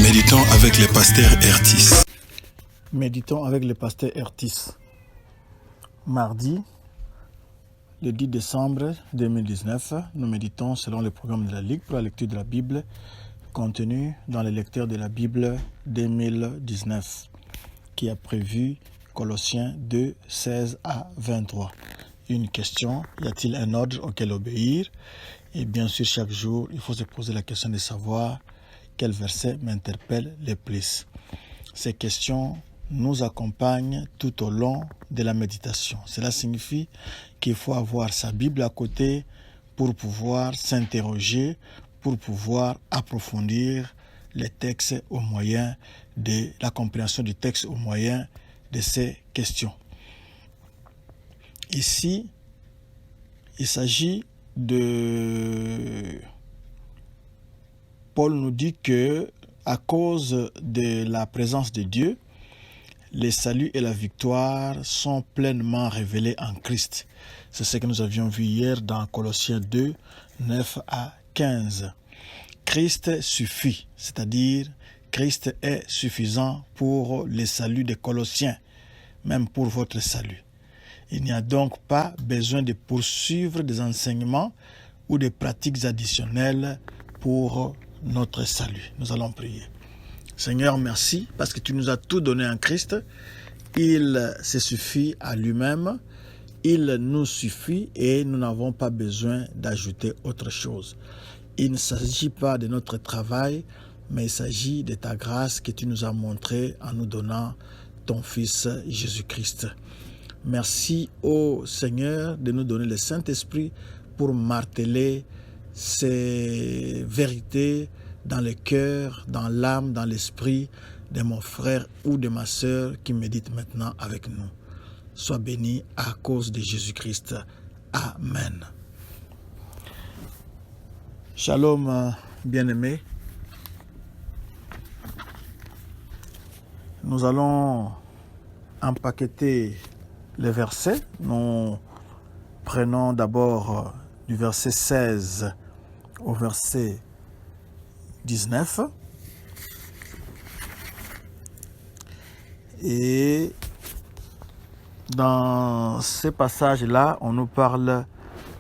Méditons avec le pasteur Ertis. Méditons avec le pasteur Ertis. Mardi, le 10 décembre 2019, nous méditons selon le programme de la Ligue pour la lecture de la Bible contenu dans les lecteurs de la Bible 2019 qui a prévu Colossiens 2, 16 à 23. Une question, y a-t-il un ordre auquel obéir? Et bien sûr, chaque jour, il faut se poser la question de savoir quel verset m'interpelle le plus. Ces questions nous accompagnent tout au long de la méditation. Cela signifie qu'il faut avoir sa Bible à côté pour pouvoir s'interroger, pour pouvoir approfondir les textes au moyen de la compréhension du texte au moyen de ces questions. Ici, il s'agit de... Paul nous dit que à cause de la présence de Dieu, le salut et la victoire sont pleinement révélés en Christ. C'est ce que nous avions vu hier dans Colossiens 2, 9 à 15. Christ suffit, c'est-à-dire Christ est suffisant pour le salut des Colossiens, même pour votre salut. Il n'y a donc pas besoin de poursuivre des enseignements ou des pratiques additionnelles pour notre salut. Nous allons prier. Seigneur, merci parce que tu nous as tout donné en Christ. Il se suffit à lui-même. Il nous suffit et nous n'avons pas besoin d'ajouter autre chose. Il ne s'agit pas de notre travail, mais il s'agit de ta grâce que tu nous as montrée en nous donnant ton Fils Jésus-Christ. Merci ô Seigneur de nous donner le Saint-Esprit pour marteler ces vérités dans le cœur, dans l'âme, dans l'esprit de mon frère ou de ma sœur qui médite maintenant avec nous. Sois béni à cause de Jésus-Christ. Amen. Shalom, bien-aimés. Nous allons empaqueter les versets. Nous prenons d'abord du verset 16 au verset 19. Et dans ces passages-là, on nous parle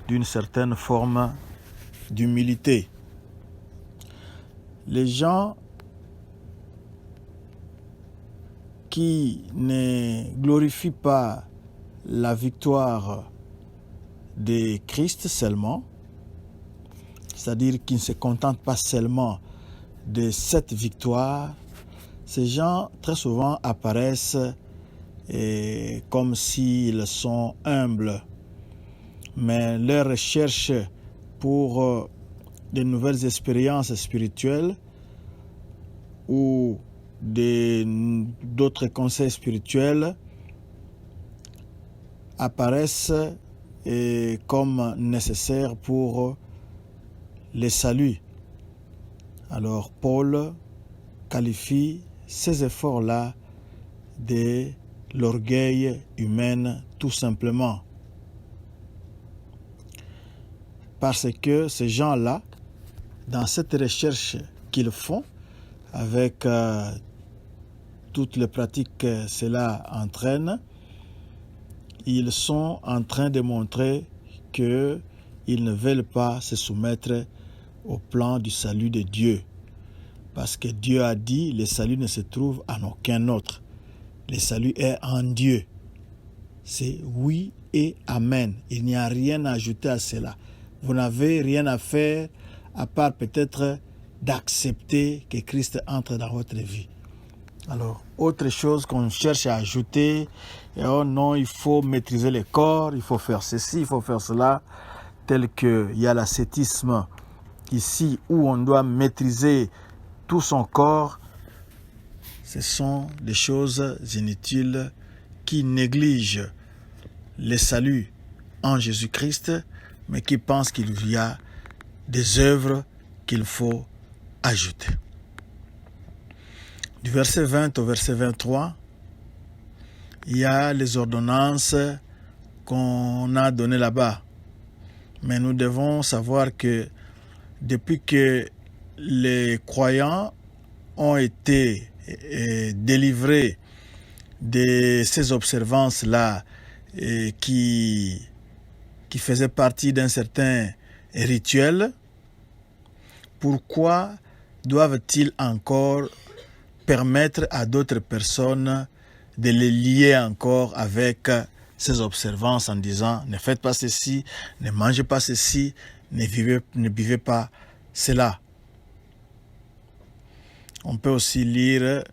d'une certaine forme d'humilité. Les gens qui ne glorifient pas la victoire de Christ seulement, c'est-à-dire qui ne se contentent pas seulement de cette victoire, ces gens très souvent apparaissent comme s'ils sont humbles, mais leur recherche pour de nouvelles expériences spirituelles ou d'autres conseils spirituels apparaissent comme nécessaires pour le salut. Alors Paul qualifie ces efforts-là de l'orgueil humain tout simplement. Parce que ces gens-là, dans cette recherche qu'ils font, avec toutes les pratiques que cela entraîne, ils sont en train de montrer qu'ils ne veulent pas se soumettre au plan du salut de Dieu. Parce que Dieu a dit, le salut ne se trouve en aucun autre. Le salut est en Dieu. C'est oui et amen. Il n'y a rien à ajouter à cela. Vous n'avez rien à faire à part peut-être d'accepter que Christ entre dans votre vie. Alors, autre chose qu'on cherche à ajouter, et oh non, il faut maîtriser le corps, il faut faire ceci, il faut faire cela, tel qu'il y a l'ascétisme ici où on doit maîtriser tout son corps. Ce sont des choses inutiles qui négligent le salut en Jésus-Christ, mais qui pensent qu'il y a des œuvres qu'il faut ajouter. Du verset 20 au verset 23, il y a les ordonnances qu'on a données là-bas. Mais nous devons savoir que depuis que les croyants ont été délivrés de ces observances-là qui faisaient partie d'un certain rituel, pourquoi doivent-ils encore permettre à d'autres personnes de les lier encore avec ces observances en disant ne faites pas ceci, ne mangez pas ceci, ne buvez pas cela. On peut aussi lire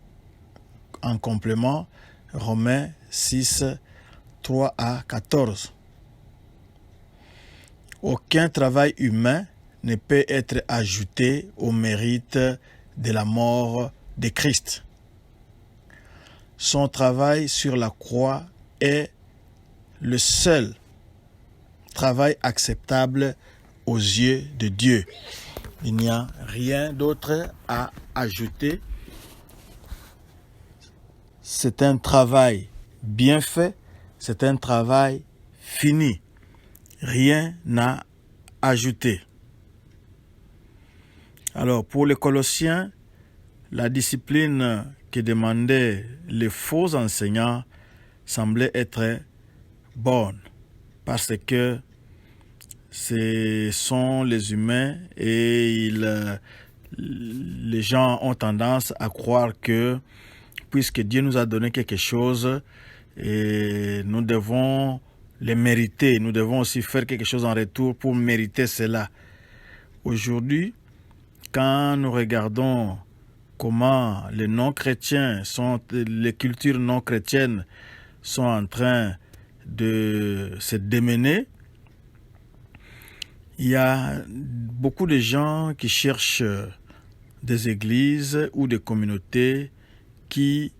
en complément Romains 6, 3 à 14. Aucun travail humain ne peut être ajouté au mérite de la mort de Christ. Son travail sur la croix est le seul travail acceptable aux yeux de Dieu. Il n'y a rien d'autre à ajouter. C'est un travail bien fait, c'est un travail fini. Rien à ajouter. Alors, pour les Colossiens, la discipline que demandaient les faux enseignants semblait être bonne, parce que ce sont les humains et les gens ont tendance à croire que puisque Dieu nous a donné quelque chose, et nous devons les mériter, nous devons aussi faire quelque chose en retour pour mériter cela. Aujourd'hui, quand nous regardons comment les non-chrétiens les cultures non-chrétiennes sont en train de se démener, il y a beaucoup de gens qui cherchent des églises ou des communautés qui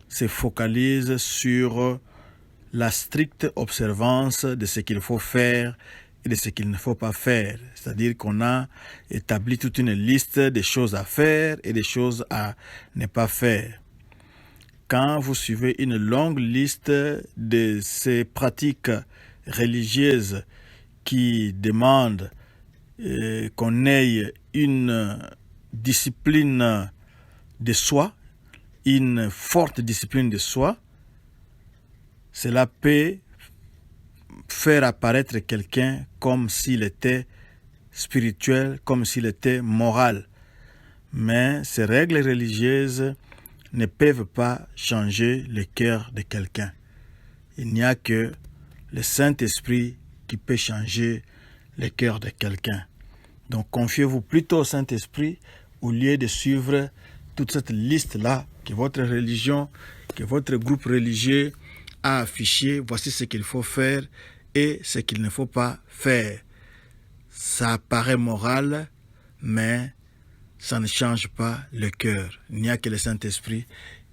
se focalisent sur la stricte observance de ce qu'il faut faire et de ce qu'il ne faut pas faire. C'est-à-dire qu'on a établi toute une liste des choses à faire et des choses à ne pas faire. Quand vous suivez une longue liste de ces pratiques religieuses qui demandent qu'on ait une discipline de soi, une forte discipline de soi, cela peut faire apparaître quelqu'un comme s'il était spirituel, comme s'il était moral. Mais ces règles religieuses ne peuvent pas changer le cœur de quelqu'un. Il n'y a que le Saint-Esprit qui peut changer le cœur de quelqu'un. Donc confiez-vous plutôt au Saint-Esprit au lieu de suivre toute cette liste-là que votre religion, que votre groupe religieux a affiché. Voici ce qu'il faut faire et ce qu'il ne faut pas faire. Ça paraît moral, mais ça ne change pas le cœur. Il n'y a que le Saint-Esprit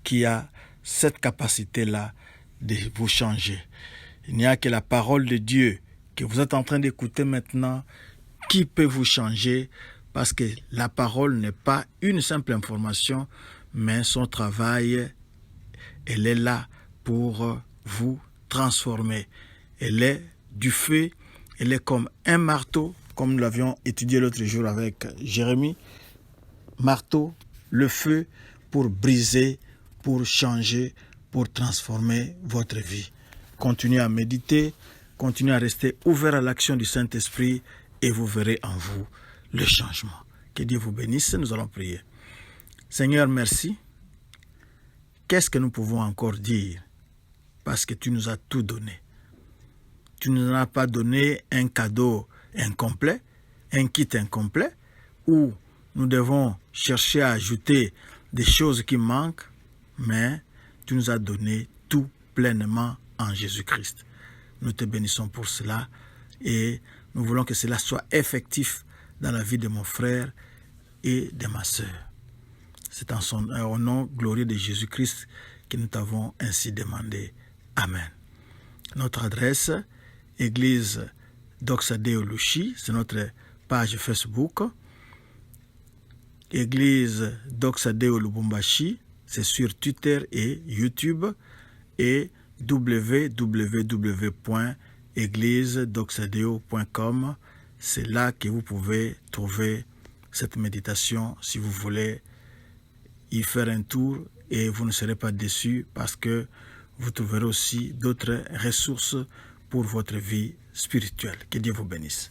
qui a cette capacité-là de vous changer. Il n'y a que la parole de Dieu que vous êtes en train d'écouter maintenant qui peut vous changer, parce que la parole n'est pas une simple information, mais son travail, elle est là pour vous transformer. Elle est du feu, elle est comme un marteau, comme nous l'avions étudié l'autre jour avec Jérémie. Marteau, le feu pour briser, pour changer, pour transformer votre vie. Continuez à méditer, continuez à rester ouvert à l'action du Saint-Esprit et vous verrez en vous le changement. Que Dieu vous bénisse, nous allons prier. Seigneur, merci. Qu'est-ce que nous pouvons encore dire? Parce que tu nous as tout donné. Tu ne nous as pas donné un cadeau incomplet, un kit incomplet, où nous devons chercher à ajouter des choses qui manquent, mais tu nous as donné tout pleinement en Jésus-Christ. Nous te bénissons pour cela et nous voulons que cela soit effectif dans la vie de mon frère et de ma sœur. C'est au nom glorieux de Jésus-Christ que nous t'avons ainsi demandé. Amen. Notre adresse, Église Doxa Deo Lushi, c'est notre page Facebook. Église Doxa Deo Lubumbashi, c'est sur Twitter et YouTube. Et www.églisedoxadeo.com, c'est là que vous pouvez trouver cette méditation si vous voulez y faire un tour et vous ne serez pas déçus parce que vous trouverez aussi d'autres ressources pour votre vie spirituelle. Que Dieu vous bénisse.